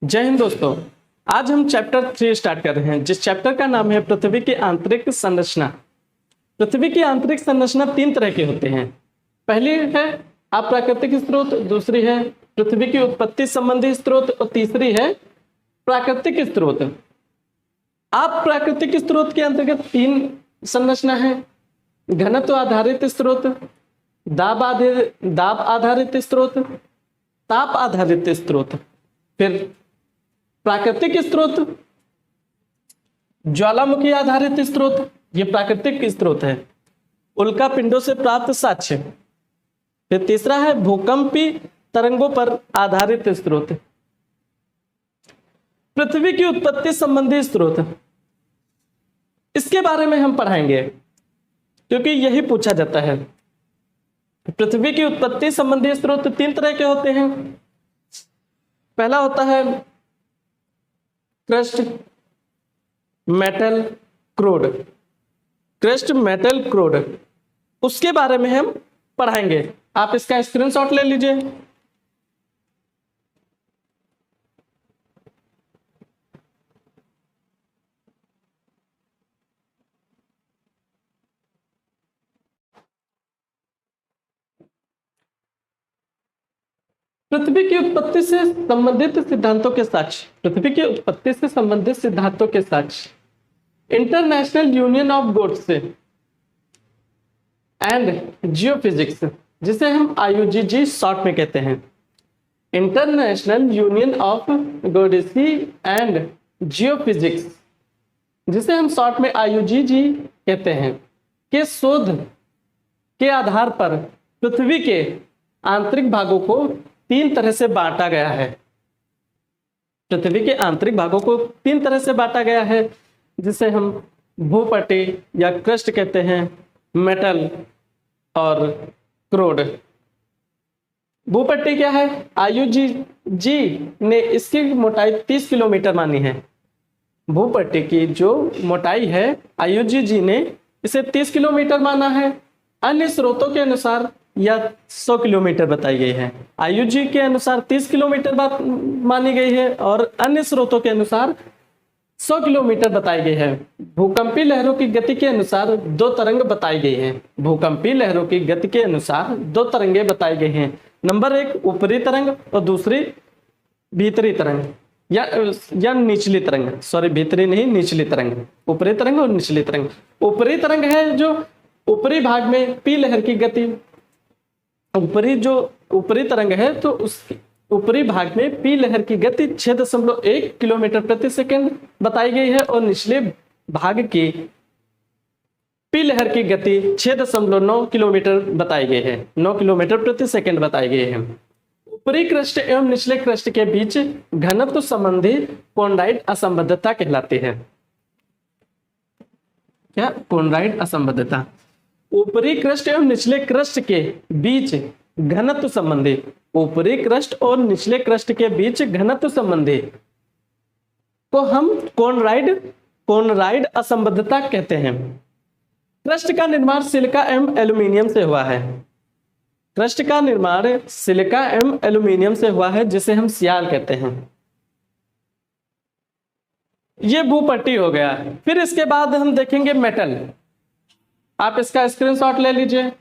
जय हिंद दोस्तों। आज हम चैप्टर 3 स्टार्ट कर रहे हैं, जिस चैप्टर का नाम है पृथ्वी की आंतरिक संरचना। पृथ्वी की आंतरिक संरचना 3 तरह के होते हैं। पहली है अप्राकृतिक स्रोत, दूसरी है पृथ्वी की उत्पत्ति संबंधी स्रोत और तीसरी है प्राकृतिक स्रोत। अप्राकृतिक स्रोत के अंतर्गत 3 संरचना है: घनत्व आधारित स्रोत, दाब आधारित स्रोत, ताप आधारित स्रोत। फिर प्राकृतिक स्रोत, ज्वालामुखी आधारित स्रोत, ये प्राकृतिक स्रोत है, उल्का पिंडों से प्राप्त साक्ष्य। फिर तीसरा है भूकंपी तरंगों पर आधारित स्रोत। पृथ्वी की उत्पत्ति संबंधी स्रोत, इसके बारे में हम पढ़ाएंगे क्योंकि यही पूछा जाता है। पृथ्वी की उत्पत्ति संबंधी स्रोत 3 तरह के होते हैं। पहला होता है crust, metal, crude. Crust, metal, crude, उसके बारे में हम पढ़ाएंगे। आप इसका स्क्रीनशॉट ले लीजिए। पृथ्वी की उत्पत्ति से संबंधित सिद्धांतों के साक्ष्य। पृथ्वी की उत्पत्ति से संबंधित सिद्धांतों के साक्ष्य international union of geodesy and geophysics, जिसे हम IUGG शॉर्ट में कहते हैं। International union of geodesy and geophysics, जिसे हम शॉर्ट में IUGG कहते हैं, के शोध के आधार पर पृथ्वी के आंतरिक भागों को 3 तरह से बांटा गया है। पृथ्वी के आंतरिक भागों को 3 तरह से बांटा गया है, जिसे हम भूपट्टी या क्रस्ट कहते हैं, मेटल और क्रूड। भूपट्टी क्या है? IUGG ने इसकी मोटाई 30 किलोमीटर मानी है। भूपट्टी की जो मोटाई है IUGG ने इसे 30 किलोमीटर माना है। अन्य स्रोतों के अनुसार या 100 किलोमीटर बताई गई है। IUGG के अनुसार 30 किलोमीटर बात मानी गई है और अन्य स्रोतों के अनुसार 100 किलोमीटर बताई गई है। भूकंपी लहरों की गति के अनुसार 2 तरंग बताई गई हैं। भूकंपी लहरों की गति के अनुसार 2 तरंगे बताई गई हैं। नंबर 1 ऊपरी तरंग और दूसरी भीतरी तरंग या निचली तरंग। सॉरी, भीतरी नहीं, निचली तरंग। ऊपरी तरंग और निचली तरंग। ऊपरी तरंग है जो ऊपरी भाग में पी लहर की गति, ऊपरी तरंग है तो उस ऊपरी भाग में पी लहर की गति 6.1 किलोमीटर प्रति सेकंड बताई गई है और निचले भाग की पी लहर की गति 6.9 किलोमीटर बताई गई है, 9 किलोमीटर प्रति सेकंड बताई गई है। ऊपरी क्रस्ट एवं निचले क्रस्ट के बीच घनत्व संबंधी कोंड्राइट असंबद्धता कहलाती है। क्या? कोंड्राइट असंबद्धता। ऊपरी क्रस्ट एवं निचले क्रस्ट के बीच घनत्व संबंधी, ऊपरी क्रस्ट और निचले क्रस्ट के बीच घनत्व संबंधी को हम कोनराइड असंबद्धता कहते हैं। क्रस्ट का निर्माण सिलिका एवं एल्यूमिनियम से हुआ है। क्रस्ट का निर्माण सिलिका एवं एल्यूमिनियम से हुआ है, जिसे हम सियाल कहते हैं। ये भूपट्टी हो गया। फिर इसके बाद हम देखेंगे मेटल। आप इसका स्क्रीनशॉट ले लीजिए।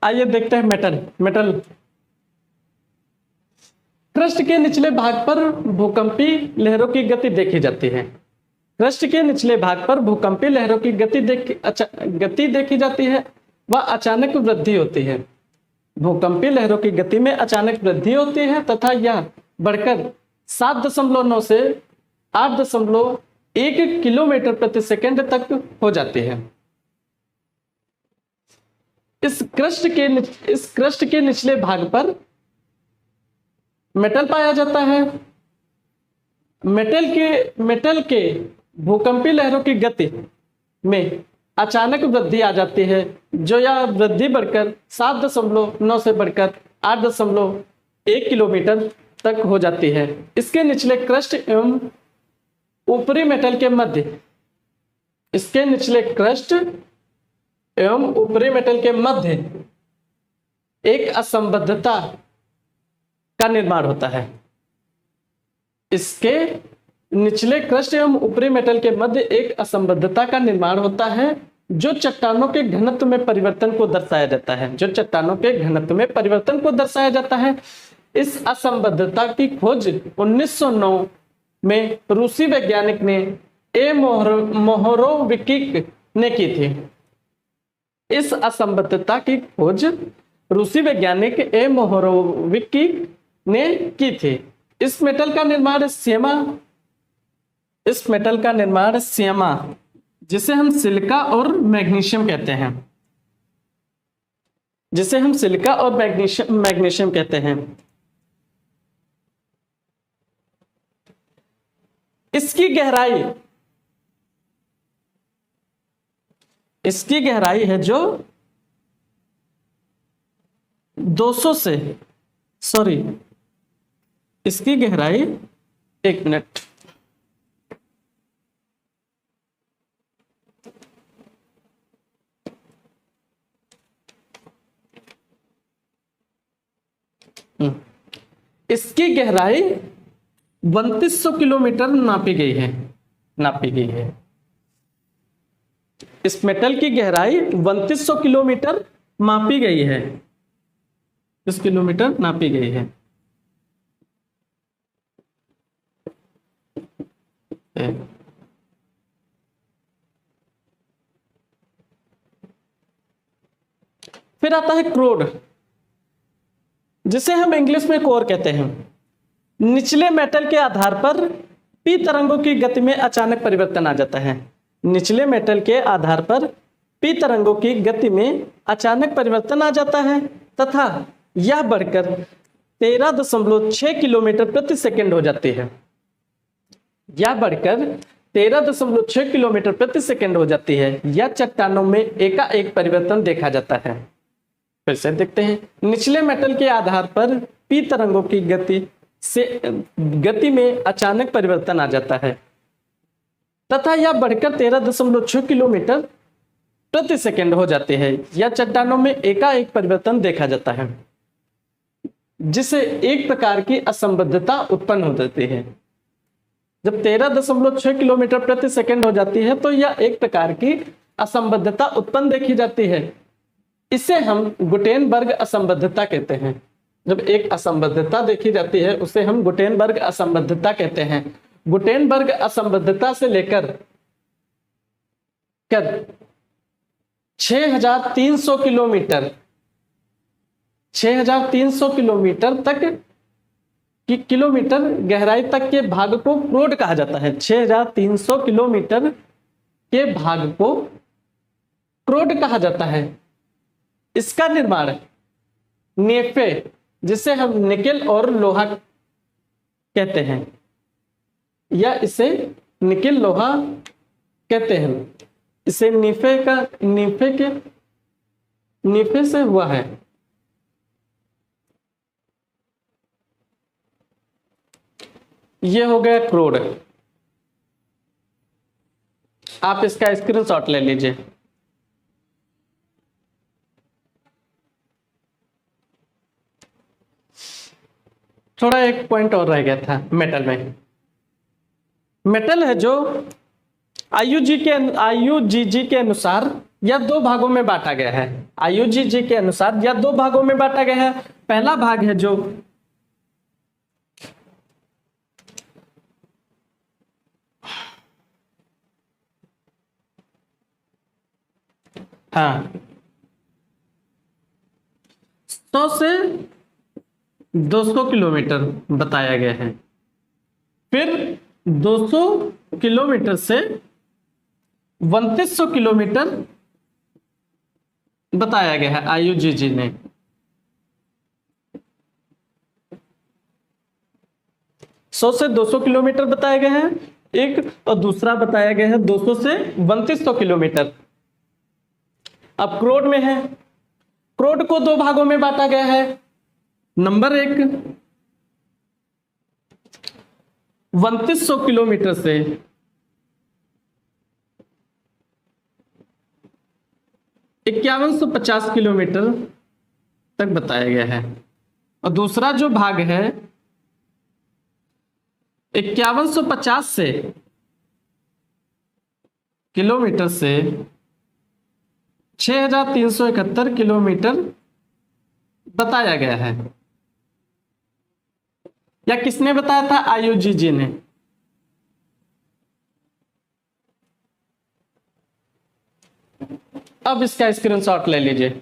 आइए देखते हैं मेटल। क्रस्ट के निचले भाग पर भूकंपी लहरों की गति देखी जाती है। क्रस्ट के निचले भाग पर भूकंपी लहरों की गति देखी जाती है। वह अचानक वृद्धि होती है। भूकंपी लहरों की गति में अचानक वृद्धि होती है तथा यह बढ़कर 7.9 से 8.1 किलोमीटर प्रति सेकंड तक हो जाती है। इस क्रस्ट के निचले भाग पर मेटल पाया जाता है। मेटल के भूकंपी लहरों की गति में अचानक वृद्धि आ जाती है, जो यह वृद्धि बढ़कर 7.9 से बढ़कर 1 किलोमीटर तक हो जाती है। इसके निचले क्रस्ट एवं ऊपरी मेटल के मध्य, इसके निचले क्रस्ट एवं ऊपरी मेटल के मध्य एक असंबद्धता का निर्माण होता है। इसके निचले क्रस्ट एवं ऊपरी मेटल के मध्य एक असंबद्धता का निर्माण होता है जो चट्टानों के घनत्व में परिवर्तन को दर्शाया जाता है, जो चट्टानों के घनत्व में परिवर्तन को दर्शाया जाता है। इस असंबद्धता की खोज 1909 में रूसी वैज्ञानिक ने मोहोरोविकिक ने की थी। इस असंबद्धता की खोज रूसी वैज्ञानिक मोहोरोविकिक ने की थी। इस मेटल का निर्माण श्यामा, जिसे हम सिलिका और मैग्नीशियम कहते हैं, जिसे हम सिलिका और मैग्नीशियम कहते हैं। इसकी गहराई है जो 200 से, सॉरी, इसकी गहराई, एक मिनट, इसकी गहराई 3200 किलोमीटर नापी गई है। इस मेटल की गहराई 3200 किलोमीटर मापी गई है, इस किलोमीटर नापी गई है। फिर आता है क्रोड, जिसे हम इंग्लिश में कोर कहते हैं। निचले मेटल के आधार पर पी तरंगों की गति में अचानक परिवर्तन आ जाता है। निचले मेटल के आधार पर पी तरंगों की गति में अचानक परिवर्तन आ जाता है तथा यह बढ़कर 13.6 किलोमीटर प्रति सेकंड हो जाती है। यह बढ़कर 13.6 किलोमीटर प्रति सेकंड हो जाती है। यह चट्टानों में एकाएक परिवर्तन देखा जाता है। फिर से देखते हैं। निचले मेटल के आधार पर पी तरंगों की गति में अचानक परिवर्तन आ जाता है तथा यह बढ़कर 13.6 किलोमीटर प्रति सेकंड हो जाती है। यह चट्टानों में एकाएक परिवर्तन देखा जाता है, जिसे एक प्रकार की असंबद्धता उत्पन्न हो जाती है। जब 13.6 किलोमीटर प्रति सेकंड हो जाती है तो यह एक प्रकार की असंबद्धता उत्पन्न देखी जाती है। इसे हम गुटेनबर्ग असंबद्धता कहते हैं। जब एक असंबद्धता देखी जाती है उसे हम गुटेनबर्ग असंबद्धता कहते हैं। गुटेनबर्ग असंबद्धता से लेकर 6300 किलोमीटर तक की किलोमीटर गहराई तक के भाग को क्रोड कहा जाता है। 6300 किलोमीटर के भाग को क्रोड कहा जाता है। इसका निर्माण नेफे, जिसे हम निकेल और लोहा कहते हैं, या इसे निकेल लोहा कहते हैं, इसे नीफे से हुआ है। यह हो गया क्रोड। आप इसका स्क्रीनशॉट ले लीजिए। थोड़ा एक पॉइंट और रह गया था मेटल में। मेटल है जो आईयूजीजी के अनुसार या दो भागों में बांटा गया है। आईयूजीजी के अनुसार या दो भागों में बांटा गया है। पहला भाग है जो हाँ 100 से 200 किलोमीटर बताया गया है। फिर 200 किलोमीटर से 3200 किलोमीटर बताया गया है आईयूजीजी ने। सौ से 200 किलोमीटर बताया गया है एक, और दूसरा बताया गया है 200 से 3200 किलोमीटर। अब क्रोड में है। क्रोड को दो भागों में बांटा गया है। नंबर एक, 3200 किलोमीटर से 5150 किलोमीटर तक बताया गया है। और दूसरा जो भाग है 5150 से किलोमीटर से 6371 किलोमीटर बताया गया है। या किसने बताया था? आयुजी जी ने। अब इसका स्क्रीनशॉट ले लीजिए।